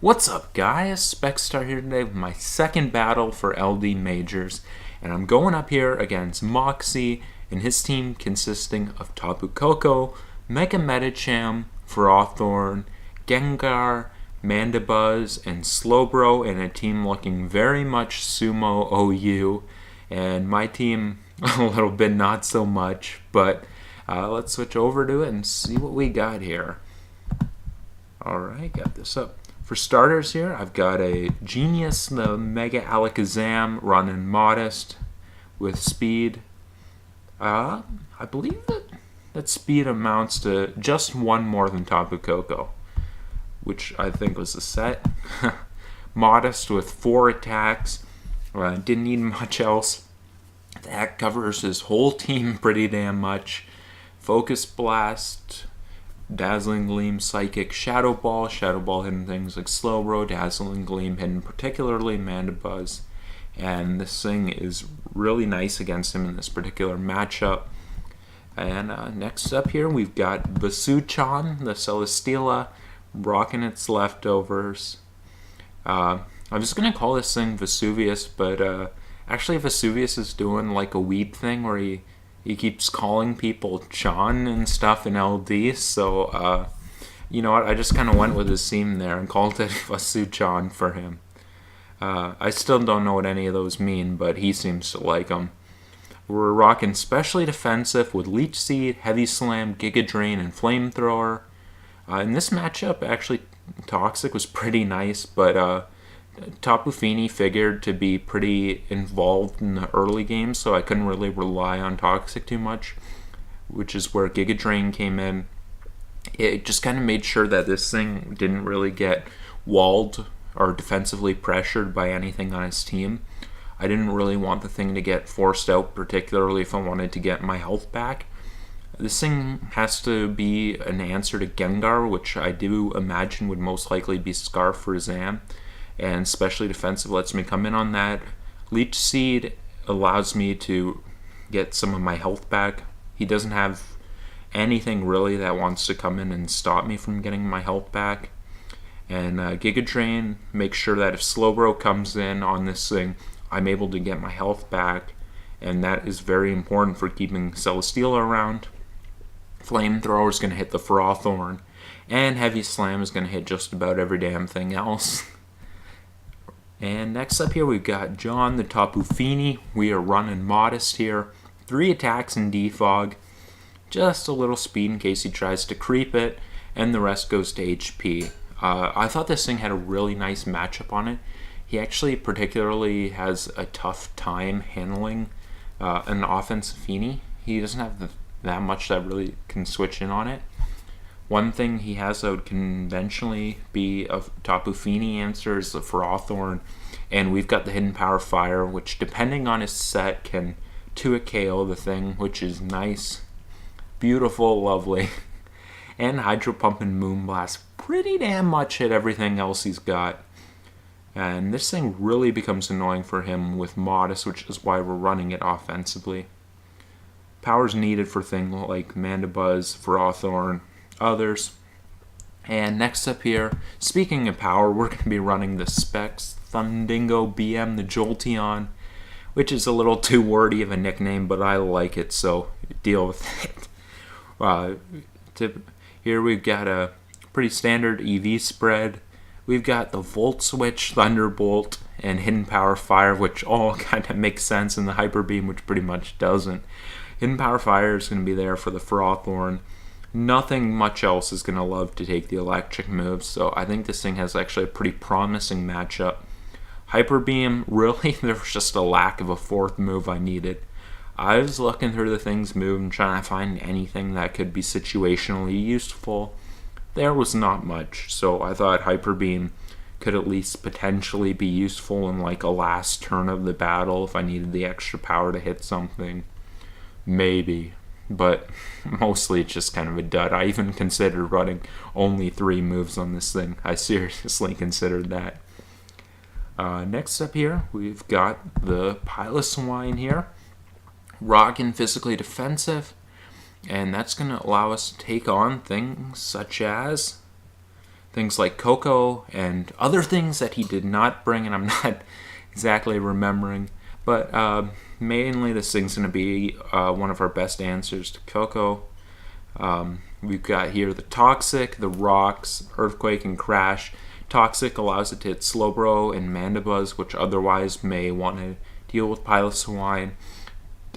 What's up, guys? Specstar here today with my second battle for LD Majors, and I'm going up here against Moxie and his team consisting of Tapu Koko, Mega Medicham, Ferrothorn, Gengar, Mandibuzz, and Slowbro, and a team looking very much Sumo OU, and my team a little bit not so much, but let's switch over to it and see what we got here. Alright, got this up. For starters here, I've got a Genius, the Mega Alakazam, running Modest with speed. I believe that speed amounts to just one more than Tapu Koko, which I think was a set. Modest with 4 attacks. Didn't need much else. That covers his whole team pretty damn much. Focus Blast, Dazzling Gleam, Psychic, Shadow Ball hitting things like Slowbro, Dazzling Gleam hitting particularly Mandibuzz, and this thing is really nice against him in this particular matchup. And next up here we've got Vesu-chan, the Celesteela, rocking its leftovers. I was going to call this thing Vesuvius, but actually Vesuvius is doing like a weeb thing where he keeps calling people Chan and stuff in LD, so, you know what, I just kind of went with his theme there and called it Vesu-chan for him. I still don't know what any of those mean, but he seems to like them. We're rocking Specially Defensive with Leech Seed, Heavy Slam, Giga Drain, and Flamethrower. In this matchup, actually, Toxic was pretty nice, but Tapu Fini figured to be pretty involved in the early game, so I couldn't really rely on Toxic too much, which is where Giga Drain came in. It just kind of made sure that this thing didn't really get walled or defensively pressured by anything on his team. I didn't really want the thing to get forced out, particularly if I wanted to get my health back. This thing has to be an answer to Gengar, which I do imagine would most likely be Scarf for Zam. And Specially Defensive lets me come in on that. Leech Seed allows me to get some of my health back. He doesn't have anything really that wants to come in and stop me from getting my health back. And Giga Drain makes sure that if Slowbro comes in on this thing, I'm able to get my health back. And that is very important for keeping Celesteela around. Flamethrower is going to hit the Ferrothorn. And Heavy Slam is going to hit just about every damn thing else. And next up here we've got John the Tapu Fini. We are running Modest here. 3 attacks in Defog. Just a little speed in case he tries to creep it. And the rest goes to HP. I thought this thing had a really nice matchup on it. He actually particularly has a tough time handling an offensive Fini. He doesn't have that much that really can switch in on it. One thing he has that would conventionally be a Tapu Fini answer is the Ferrothorn, and we've got the Hidden Power Fire, which depending on his set can 2-hit KO the thing, which is nice, beautiful, lovely. And Hydro Pump and Moonblast pretty damn much hit everything else he's got. And this thing really becomes annoying for him with Modest, which is why we're running it offensively. Power's needed for things like Mandibuzz, Ferrothorn, others. And next up here, speaking of power, we're going to be running the Specs Thundingo BM, the Jolteon, which is a little too wordy of a nickname, but I like it, so deal with it. Here we've got a pretty standard EV spread. We've got the Volt Switch, Thunderbolt, and Hidden Power Fire, which all kind of makes sense, and the Hyper Beam, which pretty much doesn't. Hidden Power Fire is going to be there for the Ferrothorn. Nothing much else is going to love to take the electric moves, so I think this thing has actually a pretty promising matchup. Hyper Beam, really, there was just a lack of a 4th move I needed. I was looking through the thing's move and trying to find anything that could be situationally useful. There was not much, so I thought Hyper Beam could at least potentially be useful in like a last turn of the battle if I needed the extra power to hit something. Maybe. But mostly it's just kind of a dud. I even considered running only 3 moves on this thing. I seriously considered that. Next up here, we've got the Piloswine here. Rockin' Physically Defensive. And that's going to allow us to take on things such as things like Coco and other things that he did not bring, and I'm not exactly remembering. But mainly this thing's going to be one of our best answers to Coco. We've got here the Toxic, the Rocks, Earthquake, and Crash. Toxic allows it to hit Slowbro and Mandibuzz, which otherwise may want to deal with Piloswine.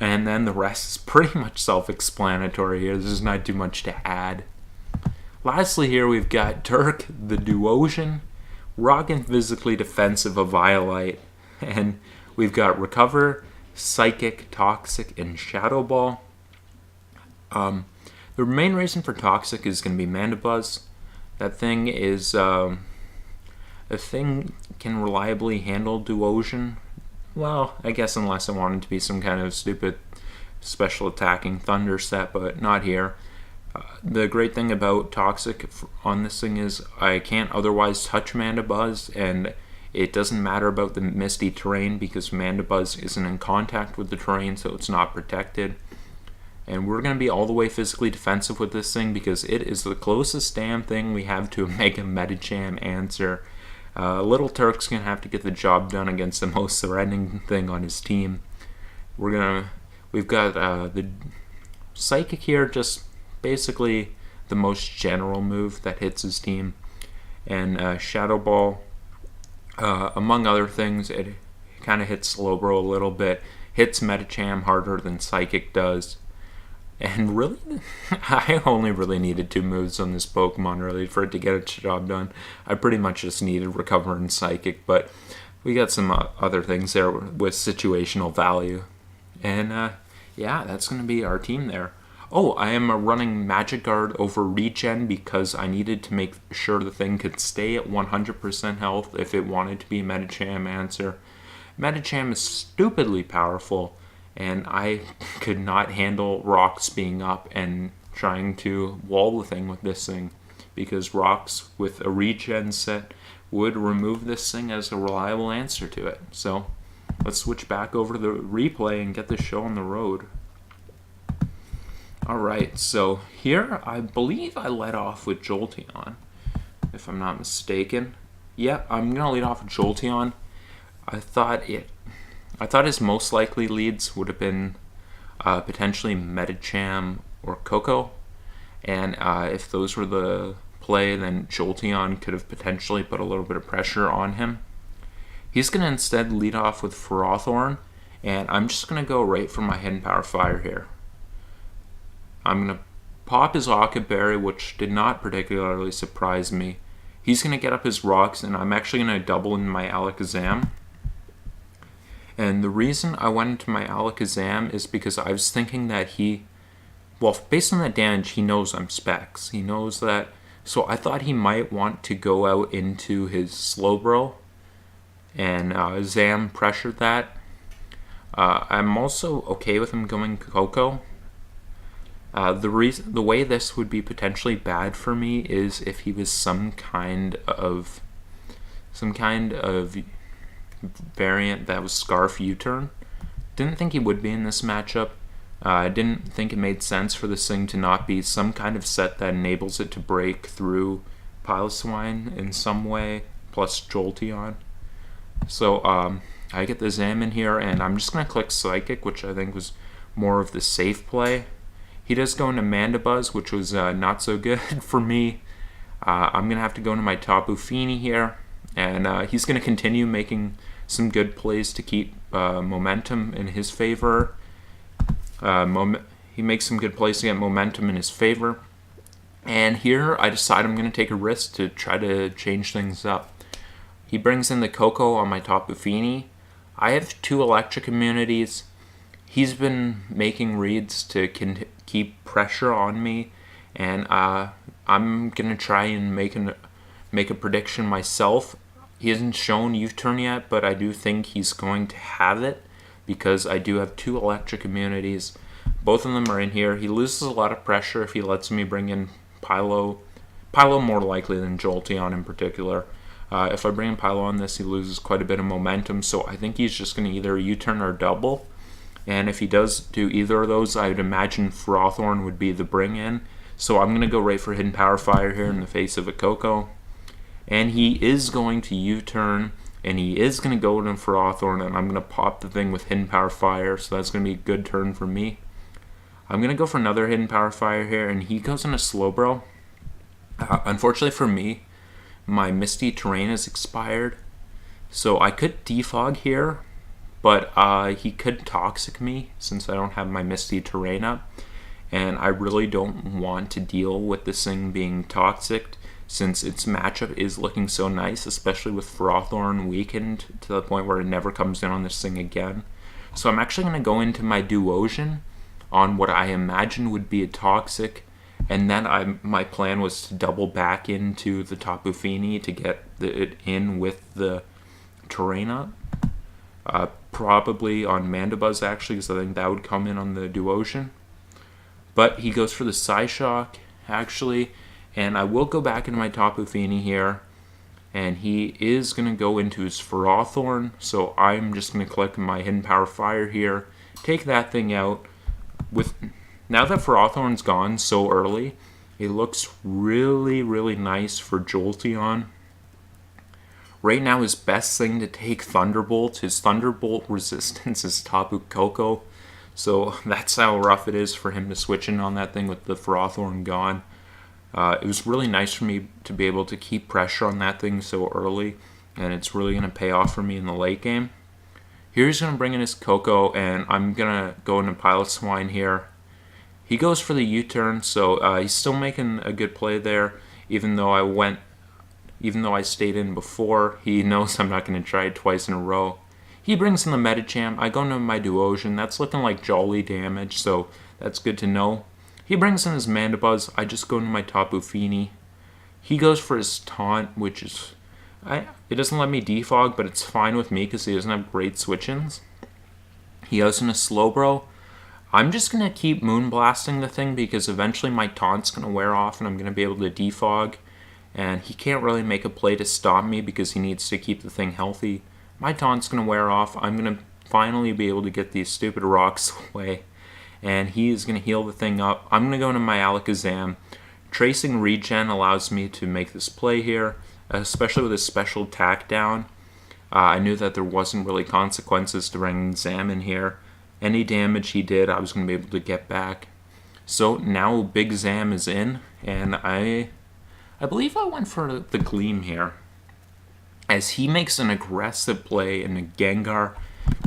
And then the rest is pretty much self-explanatory here. There's not too much to add. Lastly here we've got Turk, the Duosion, Rock and Physically Defensive of Violite, and we've got Recover, Psychic, Toxic, and Shadow Ball. The main reason for Toxic is going to be Mandibuzz. That thing is, a thing can reliably handle Duosion. Well, I guess unless I wanted to be some kind of stupid special attacking Thunder set, but not here. The great thing about Toxic on this thing is I can't otherwise touch Mandibuzz, and it doesn't matter about the misty terrain because Mandibuzz isn't in contact with the terrain, so it's not protected. And we're going to be all the way physically defensive with this thing because it is the closest damn thing we have to a Mega Medicham answer. Little Turk's going to have to get the job done against the most threatening thing on his team. We've got the Psychic here, just basically the most general move that hits his team. And Shadow Ball, among other things, it kind of hits Slowbro a little bit, hits Medicham harder than Psychic does. And really, I only really needed 2 moves on this Pokemon really for it to get its job done. I pretty much just needed Recover and Psychic, but we got some other things there with situational value. And yeah, that's going to be our team there. Oh, I am running Magic Guard over Regen because I needed to make sure the thing could stay at 100% health if it wanted to be a Medicham answer. Medicham is stupidly powerful, and I could not handle Rocks being up and trying to wall the thing with this thing because Rocks with a Regen set would remove this thing as a reliable answer to it. So let's switch back over to the replay and get this show on the road. Alright, so here I believe I led off with Jolteon, if I'm not mistaken. Yep, I'm going to lead off with Jolteon. I thought his most likely leads would have been potentially Medicham or Coco. And if those were the play, then Jolteon could have potentially put a little bit of pressure on him. He's going to instead lead off with Ferrothorn, and I'm just going to go right for my Hidden Power Fire here. I'm going to pop his Rocket Berry, which did not particularly surprise me. He's going to get up his Rocks, and I'm actually going to double in my Alakazam. And the reason I went into my Alakazam is because I was thinking that based on that damage, he knows I'm Specs. He knows that. So I thought he might want to go out into his Slowbro, and Zam pressured that. I'm also okay with him going Coco. The way this would be potentially bad for me is if he was some kind of variant that was Scarf U-turn. Didn't think he would be in this matchup. I didn't think it made sense for this thing to not be some kind of set that enables it to break through Piloswine in some way, plus Jolteon. So I get the Zam in here, and I'm just going to click Psychic, which I think was more of the safe play. He does go into Mandibuzz, which was not so good for me. I'm going to have to go into my Tapu Fini here, and he's going to continue making some good plays to keep momentum in his favor. He makes some good plays to get momentum in his favor. And here I decide I'm going to take a risk to try to change things up. He brings in the Coco on my Tapu Fini. I have 2 electric immunities. He's been making reads to keep pressure on me, and I'm going to try and make a prediction myself. He hasn't shown U-turn yet, but I do think he's going to have it because I do have 2 electric immunities. Both of them are in here. He loses a lot of pressure if he lets me bring in Pylo. Pylo more likely than Jolteon in particular. If I bring in Pylo on this, he loses quite a bit of momentum, so I think he's just going to either U-turn or double. And if he does do either of those, I would imagine Ferrothorn would be the bring-in. So I'm going to go right for Hidden Power Fire here in the face of a Coco. And he is going to U-turn, and he is going to go in for Hawthorne, and I'm going to pop the thing with Hidden Power Fire, so that's going to be a good turn for me. I'm going to go for another Hidden Power Fire here, and he goes into Slowbro. Unfortunately for me, my Misty Terrain has expired, so I could Defog here, but he could Toxic me since I don't have my Misty Terrain up, and I really don't want to deal with this thing being Toxic since its matchup is looking so nice, especially with Frothorn weakened to the point where it never comes in on this thing again. So I'm actually going to go into my Duosion on what I imagine would be a Toxic, and then my plan was to double back into the Tapu Fini to get it in with the Terrain up. Probably on Mandibuzz actually, because I think that would come in on the Duosion. But he goes for the Psyshock actually, and I will go back into my Tapu Fini here, and he is going to go into his Frothorn, so I'm just going to click my Hidden Power Fire here, take that thing out. Now that Frothorn's gone so early, it looks really, really nice for Jolteon. Right now, his best thing to take Thunderbolt. His Thunderbolt resistance is Tapu Koko, so that's how rough it is for him to switch in on that thing with the Frothorn gone. It was really nice for me to be able to keep pressure on that thing so early, and it's really going to pay off for me in the late game. Here he's going to bring in his Koko, and I'm going to go into Piloswine here. He goes for the U-turn, so he's still making a good play there, even though I stayed in before. He knows I'm not going to try it twice in a row. He brings in the Medicham. I go into my Duosion. That's looking like jolly damage, so that's good to know. He brings in his Mandibuzz. I just go into my Tapu Fini. He goes for his Taunt, which is... it doesn't let me defog, but it's fine with me because he doesn't have great switch-ins. He goes into Slowbro. I'm just going to keep Moonblasting the thing because eventually my Taunt's going to wear off and I'm going to be able to defog. And he can't really make a play to stop me because he needs to keep the thing healthy. My Taunt's going to wear off. I'm going to finally be able to get these stupid rocks away. And he is going to heal the thing up. I'm going to go into my Alakazam. Tracing Regen allows me to make this play here, especially with his special attack down. I knew that there wasn't really consequences to bringing Zam in here. Any damage he did, I was going to be able to get back. So now Big Zam is in, and I believe I went for the Gleam here. As he makes an aggressive play in a Gengar,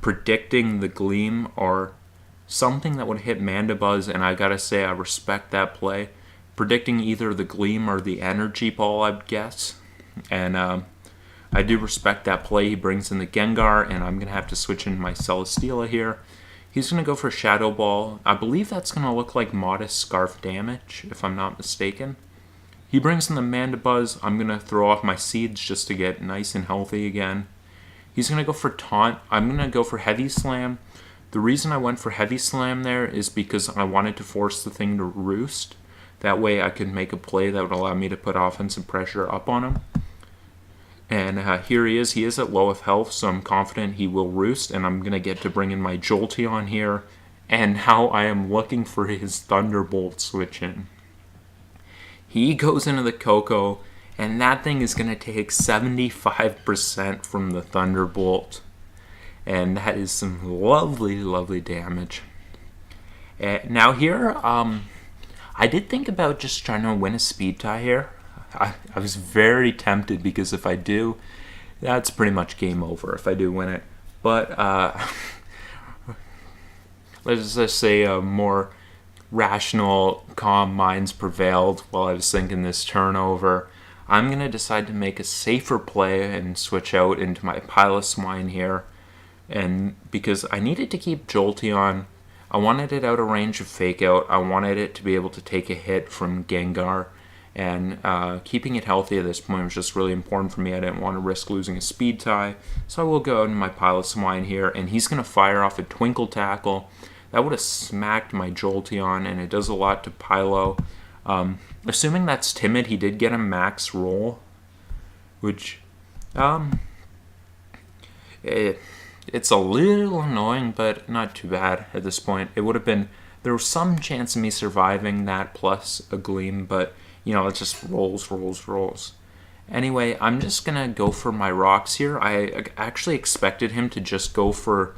predicting the Gleam or something that would hit Mandibuzz, and I gotta say I respect that play. Predicting either the Gleam or the Energy Ball, I'd guess. And I do respect that play. He brings in the Gengar, and I'm gonna have to switch in my Celesteela here. He's gonna go for Shadow Ball. I believe that's gonna look like modest Scarf damage, if I'm not mistaken. He brings in the Mandibuzz. I'm going to throw off my seeds just to get nice and healthy again. He's going to go for Taunt. I'm going to go for Heavy Slam. The reason I went for Heavy Slam there is because I wanted to force the thing to roost. That way I could make a play that would allow me to put offensive pressure up on him. And here he is. He is at low of health, so I'm confident he will roost. And I'm going to get to bring in my Jolteon here. And now I am looking for his Thunderbolt switch in. He goes into the Koko, and that thing is going to take 75% from the Thunderbolt. And that is some lovely, lovely damage. Now here, I did think about just trying to win a speed tie here. I was very tempted because if I do, that's pretty much game over if I do win it. But let's just say more rational, calm minds prevailed while I was thinking this turnover. I'm going to decide to make a safer play and switch out into my Piloswine here. And because I needed to keep Jolteon, I wanted it out of range of Fake Out. I wanted it to be able to take a hit from Gengar. And keeping it healthy at this point was just really important for me. I didn't want to risk losing a speed tie. So I will go into my Piloswine here, and he's going to fire off a Twinkle Tackle. That would have smacked my Jolteon, and it does a lot to Pilo. Assuming that's Timid, he did get a max roll, which, it's a little annoying, but not too bad at this point. It would have been, there was some chance of me surviving that plus a Gleam, but, you know, it just rolls. Anyway, I'm just gonna go for my rocks here. I actually expected him to just go for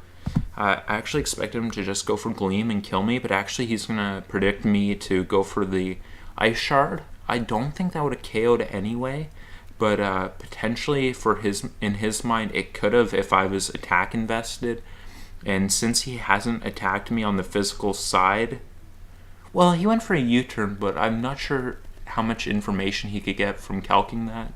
Gleam and kill me, but actually he's gonna predict me to go for the Ice Shard. I don't think that would have KO'd anyway, but potentially in his mind it could have if I was attack invested. And since he hasn't attacked me on the physical side, well, he went for a U-turn, but I'm not sure how much information he could get from calcing that.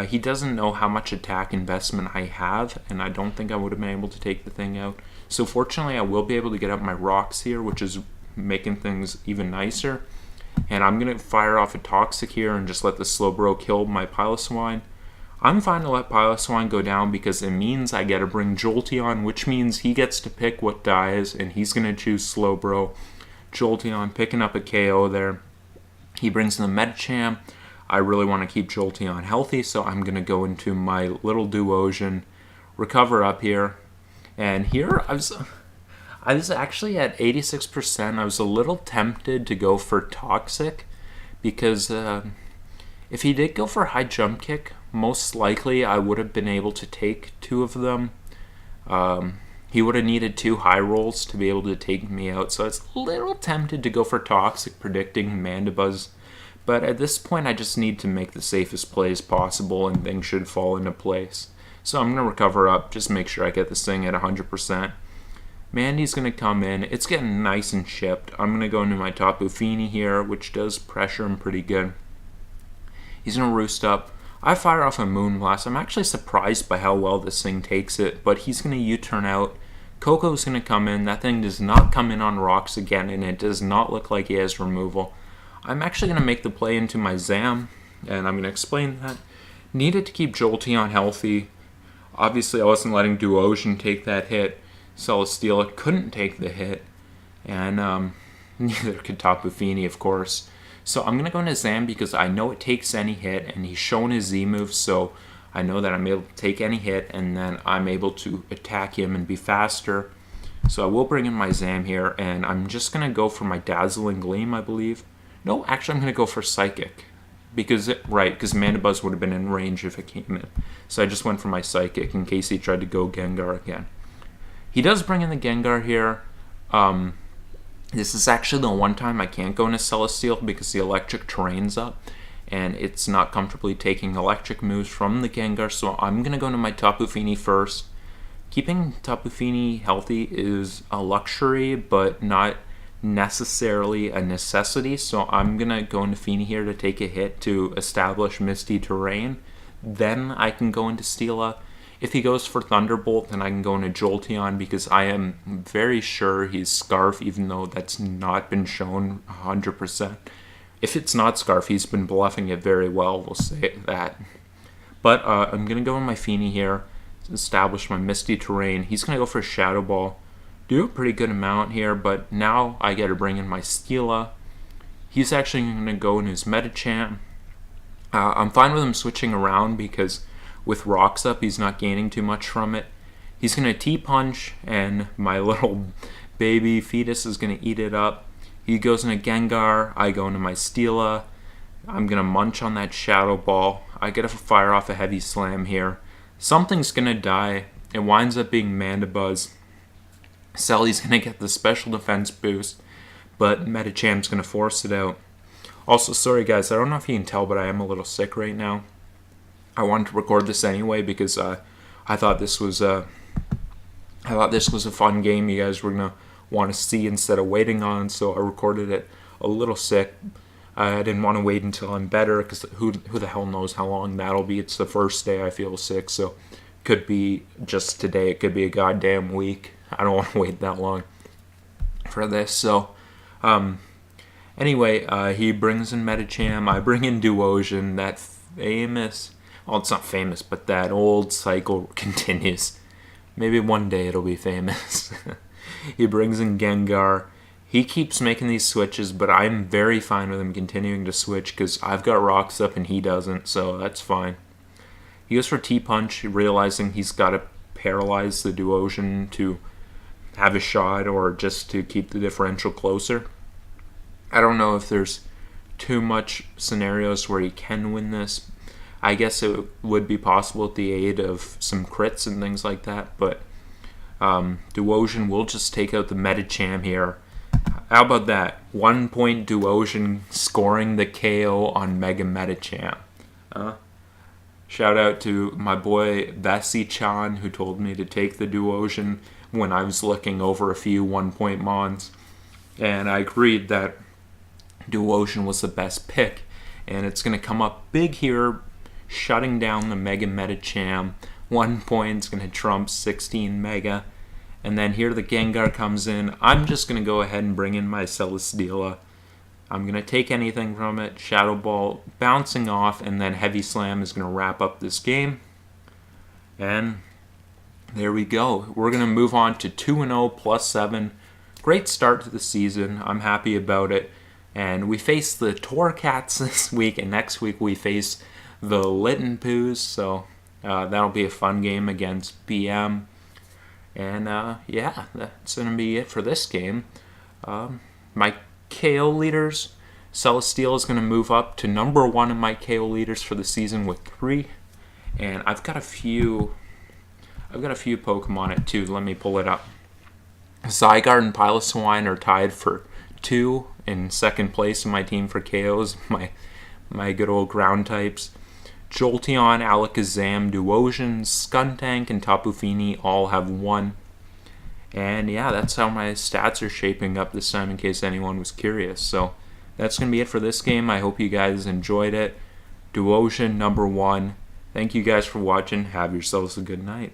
He doesn't know how much attack investment I have, and I don't think I would have been able to take the thing out. So fortunately, I will be able to get up my rocks here, which is making things even nicer. And I'm going to fire off a Toxic here and just let the Slowbro kill my Piloswine. I'm fine to let Piloswine go down because it means I get to bring Jolteon, which means he gets to pick what dies, and he's going to choose Slowbro. Jolteon picking up a KO there. He brings in the Medicham. I really want to keep Jolteon healthy, so I'm going to go into my little Duosion, recover up here. And here I was actually at 86%. I was a little tempted to go for Toxic because if he did go for High Jump Kick, most likely I would have been able to take two of them. He would have needed 2 high rolls to be able to take me out, so I was a little tempted to go for Toxic, predicting Mandibuzz. But at this point, I just need to make the safest plays possible, and things should fall into place. So I'm going to recover up, just make sure I get this thing at 100%. Mandy's going to come in. It's getting nice and chipped. I'm going to go into my Tapu Fini here, which does pressure him pretty good. He's going to roost up. I fire off a Moonblast. I'm actually surprised by how well this thing takes it, but he's going to U-turn out. Coco's going to come in. That thing does not come in on rocks again, and it does not look like he has removal. I'm actually going to make the play into my Zam, and I'm going to explain that. Needed to keep Jolteon healthy. Obviously, I wasn't letting Duosion take that hit. Celesteela couldn't take the hit, and neither could Tapu Fini, of course. So I'm going to go into Zam because I know it takes any hit, and he's shown his Z move, so I know that I'm able to take any hit, and then I'm able to attack him and be faster. So I will bring in my Zam here, and I'm just going to go for my Dazzling Gleam, I believe. No, actually I'm going to go for Psychic, because Mandibuzz would have been in range if it came in. So I just went for my Psychic in case he tried to go Gengar again. He does bring in the Gengar here. This is actually the one time I can't go into Celesteela because the electric terrain's up and it's not comfortably taking electric moves from the Gengar, so I'm going to go into my Tapu Fini first. Keeping Tapu Fini healthy is a luxury, but not necessarily a necessity, so I'm going to go into Fini here to take a hit to establish Misty Terrain. Then I can go into Steela. If he goes for Thunderbolt, then I can go into Jolteon because I am very sure he's Scarf, even though that's not been shown 100%. If it's not Scarf, he's been bluffing it very well, we'll say that. But I'm going to go in my Fini here, establish my Misty Terrain. He's going to go for Shadow Ball. Do a pretty good amount here, but now I got to bring in my Steela. He's actually going to go in his Medicham. I'm fine with him switching around because with rocks up, he's not gaining too much from it. He's going to T-Punch, and my little baby fetus is going to eat it up. He goes into Gengar. I go into my Steela. I'm going to munch on that Shadow Ball. I get to fire off a Heavy Slam here. Something's going to die. It winds up being Mandibuzz. Sally's going to get the special defense boost, but Medicham's going to force it out. Also, sorry guys, I don't know if you can tell, but I am a little sick right now. I wanted to record this anyway because I thought this was a fun game you guys were gonna want to see instead of waiting on. So I recorded it a little sick. I didn't want to wait until I'm better because who the hell knows how long that'll be. It's the first day I feel sick, so could be just today. It could be a goddamn week. I don't want to wait that long for this. So anyway, he brings in Medicham. I bring in Duosion. That famous. Well, it's not famous, but that old cycle continues. Maybe one day it'll be famous. He brings in Gengar. He keeps making these switches, but I'm very fine with him continuing to switch because I've got rocks up and he doesn't, so that's fine. He goes for T-Punch, realizing he's got to paralyze the Duosion to have a shot or just to keep the differential closer. I don't know if there's too much scenarios where he can win this. I guess it would be possible with the aid of some crits and things like that, but Duosion will just take out the Medicham here. How about that? 1 point Duosion scoring the KO on Mega Medicham. Shout out to my boy Vesu-chan, who told me to take the Duosion when I was looking over a few 1 point mons. And I agreed that Duosion was the best pick. And it's going to come up big here, shutting down the Mega Medicham. 1 point is going to trump 16 Mega. And then here the Gengar comes in. I'm just going to go ahead and bring in my Celesteela. I'm going to take anything from it. Shadow Ball bouncing off, and then Heavy Slam is going to wrap up this game. And there we go. We're going to move on to 2-0 plus 7. Great start to the season. I'm happy about it. And we face the Torcats this week, and next week we face the Littenpoos. So that'll be a fun game against BM. And yeah, that's going to be it for this game. My KO leaders, Celesteela is going to move up to number 1 in my KO leaders for the season with 3. And I've got a few Pokemon at 2. Let me pull it up. Zygarde and Piloswine are tied for 2 in second place in my team for KOs. My good old ground types. Jolteon, Alakazam, Duosion, Skuntank, and Tapu Fini all have 1. And yeah, that's how my stats are shaping up this time in case anyone was curious. So that's going to be it for this game. I hope you guys enjoyed it. Duosion number 1. Thank you guys for watching. Have yourselves a good night.